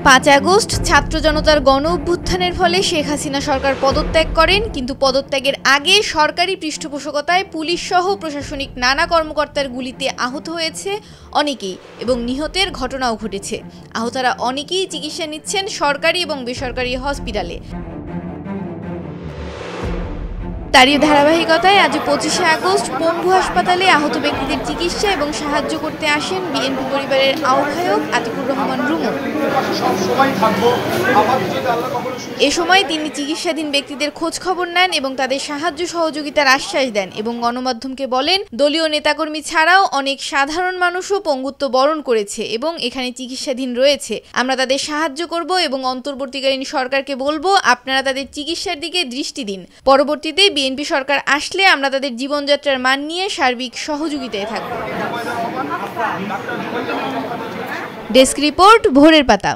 5 August ছাত্র জনতার গণ অভ্যুত্থানের ফলে শেখ হাসিনা সরকার পদত্যাগ করেন, কিন্তু পদত্যাগের আগে সরকারি পৃষ্ঠপোষকতায় পুলিশ সহ প্রশাসনিক নানা কর্মকর্তার গুলিতে আহত হয়েছে অনেকেই এবং নিহতের ঘটনাও ঘটেছে। আহতরা অনেকেই চিকিৎসা নিচ্ছেন সরকারি এবং বেসরকারি হসপিটালে। তারই ধারাবাহিকতায় আজ 25 আগস্ট পঙ্গু হাসপাতালে আহত ব্যক্তিদের চিকিৎসা এবং সাহায্য করতে আসেন বিএনপি পরিবারের আহ্বায়ক আতিকুর রহমান রুমু। এ সময় তিনি চিকিৎসাধীন ব্যক্তিদের খোঁজ খবর নেন এবং তাদের সাহায্য সহযোগিতার আশ্বাস দেন এবং গণমাধ্যমকে বলেন, দলীয় নেতাকর্মী ছাড়াও অনেক সাধারণ মানুষও পঙ্গুত্ব বরণ করেছে এবং এখানে চিকিৎসাধীন রয়েছে। আমরা তাদের সাহায্য করব এবং অন্তর্বর্তীকালীন সরকারকে বলবো আপনারা তাদের চিকিৎসার দিকে দৃষ্টি দিন। পরবর্তীতে বিএনপি সরকার আসলে আমরা তাদের জীবনযাত্রার মান নিয়ে সার্বিক সহযোগিতায় থাকব। ডেস্ক রিপোর্ট, ভোরের পাতা।